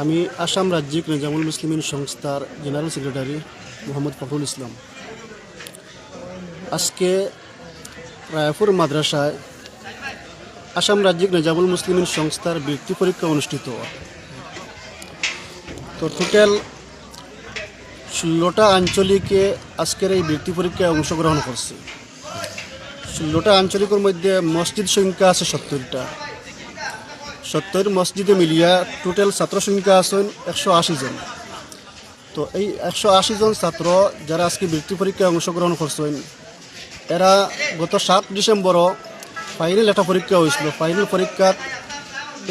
আমি আসাম রাজ্যিক নিজামুল মুসলিমিন সংস্থার general secretary Mohammad Fakhrul Islam. আজকে রায়পুর মাদ্রাসায় আসাম রাজ্যিক নিজামুল মুসলিমিন সংস্থার বৃত্তি পরীক্ষা অনুষ্ঠিত। তো টোটাল 16টা আঞ্চলিকে আজকের এই বৃত্তি পরীক্ষায় অংশগ্রহণ করছে। 16টা আঞ্চলিকের মধ্যে মসজিদ সংখ্যা আছে 70টা। 70 মসজিদে মিলিয়া টোটাল ছাত্র সংখ্যা আছেন 180 জন। তো এই 180 জন ছাত্র যারা আজকে বৃত্তি পরীক্ষায় অংশগ্রহণ করছেন, এরা গত 7 ডিসেম্বরও ফাইনাল একটা পরীক্ষা হয়েছিল। ফাইনাল পরীক্ষাত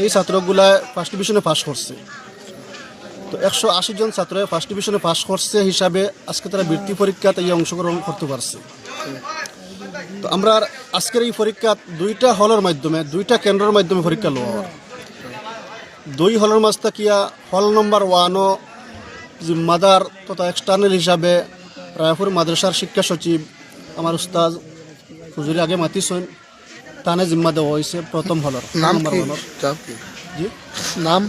এই ছাত্রগুলা ফার্স্ট ডিভিশনে পাস করছে। তো 180 জন ছাত্র ফার্স্ট ডিভিশনে পাস করছে হিসাবে আজকে তারা বৃত্তি পরীক্ষাতে অংশগ্রহণ করতে পারছে। তো আমরা আজকের এই পরীক্ষা 2টা হলের মাধ্যমে, 2টা কেন্দ্রের মাধ্যমে পরীক্ষা লওয়া হয়। 2 হলের মাঝ থাকিয়া হল নম্বর 1ও জিম্মাদার তথা এক্সটার্নাল হিসাবে রায়পুর মাদ্রাসার শিক্ষা সচিব আমার উস্তাদ হুজুরি আগে মাতিছেন, তানে জিম্মা দেওয়া হয়েছে প্রথম হলর। নাম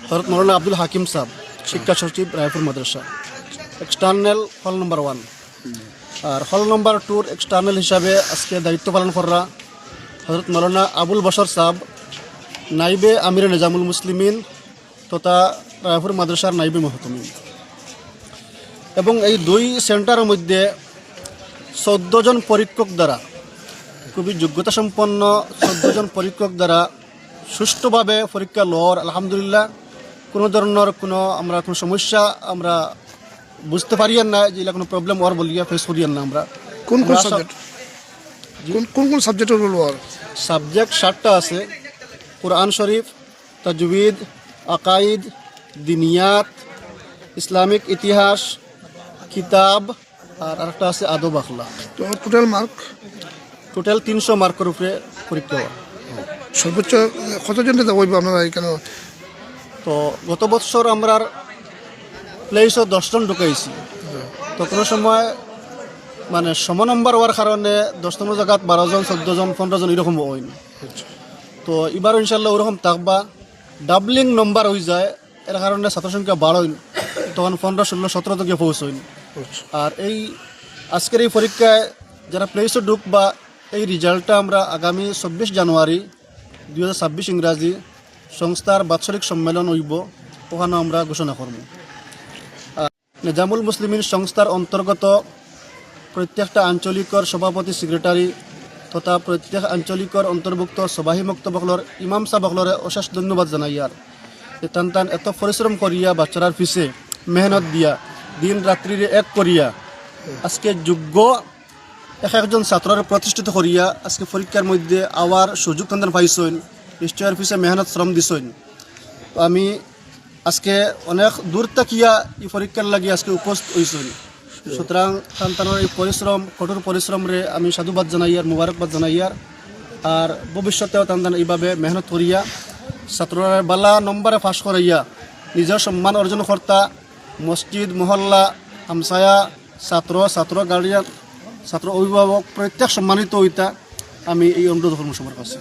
হজরত মৌলানা আব্দুল হাকিম সাহেব, শিক্ষা সচিব রায়পুর মাদ্রাসা, এক্সটার্নাল হল নম্বর 1। আর হল নম্বর 2 এক্সটার্নাল হিসাবে আজকে দায়িত্ব পালন করা হজরত মৌলানা আবুল বশর সাহেব, নাইবে আমির নিজামুল মুসলিমিন তথা রায়পুর মাদ্রাসার নাইবে মহতমিন। এবং এই 2 সেন্টারের মধ্যে 14 জন পরীক্ষক দ্বারা, খুবই যোগ্যতা সম্পন্ন 14 জন পরীক্ষক দ্বারা সুষ্ঠুভাবে পরীক্ষা লওয়ার আলহামদুলিল্লাহ কোনো ধরনের আমরা কোনো সমস্যা আমরা বুঝতে পারিয়েন না, যে কোনো প্রবলেম ওর বলিয়া ফেস করিয়েন না। আমরা কোন সাবজেক্ট কোন সাবজেক্টের লওয়ার? সাবজেক্ট 7টা আছে: কুরআন শরীফ, তাজউইদ, আকাইদ, দিনিয়াত, ইসলামিক ইতিহাস, কিতাব, আর আরেকটা আছে আদব আখলাক। তো টোটাল মার্ক? টোটাল 300 মার্কের উপরে পরীক্ষা হয়। সর্বোচ্চ কতজন যাইব আপনারা এখানে? তো গত বছর আমরা প্লেসও 10 জন ঢুকাইছি। তো কোনো সময় মানে সম নম্বর হওয়ার কারণে 10 নম্বর জায়গাত 12 জন, 14 জন, 15 জন এরকম হইন। তো এবার ইনশাল্লাহ ওরকম থাকবা। ডাবলিং নম্বর হয়ে যায়, এর কারণে ছাত্র সংখ্যা বাড়ইন, তখন 15, 16, 17 থেকে পৌঁছইন। আর এই আজকের এই পরীক্ষায় যারা প্লেসও ঢুকবা, এই রেজাল্টটা আমরা আগামী 24 জানুয়ারি 2026 ইংরাজি সংস্থার বাৎসরিক সম্মেলন হইব, ওখানে আমরা ঘোষণা করব। নিজামুল মুসলিমিন সংস্থার অন্তর্গত প্রত্যেকটা আঞ্চলিকর সভাপতি, সেক্রেটারি তথা প্রত্যেক আঞ্চলিকর অন্তর্ভুক্ত সবাহী মক্তবকলর ইমাম সাহেবকলরে অশেষ ধন্যবাদ জানাই। আর টান এত পরিশ্রম করিয়া বাচ্চারার পিছে মেহনত দিয়া দিন রাত্রিরে এক করিয়া আজকে যোগ্য একজন ছাত্রের প্রতিষ্ঠিত করিয়া আজকে পরীক্ষার মধ্যে আওয়ার সুযোগ তাদের পাইছেন, নিশ্চয়ের পিছে মেহনত শ্রম দিছেন। তো আমি আজকে অনেক দূর তাকিয়া এই পরীক্ষার লাগি আজকে উপস্থিত হয়েছেন। সুতরাং সন্তানের এই পরিশ্রম, কঠোর পরিশ্রমরে আমি সাধুবাদ জানাই আর মুবারকবাদ জানাই। আর ভবিষ্যতেও তাদের এইভাবে মেহনত করিয়া ছাত্ররা বালা নম্বরে পাশ করাইয়া নিজের সম্মান অর্জন কর্তা মসজিদ, মহল্লা, হামসায়া, ছাত্র গার্ডিয়ান, ছাত্র অভিভাবক প্রত্যেক সম্মানিত হইতা আমি এই অনুরোধ করব সবার কাছে।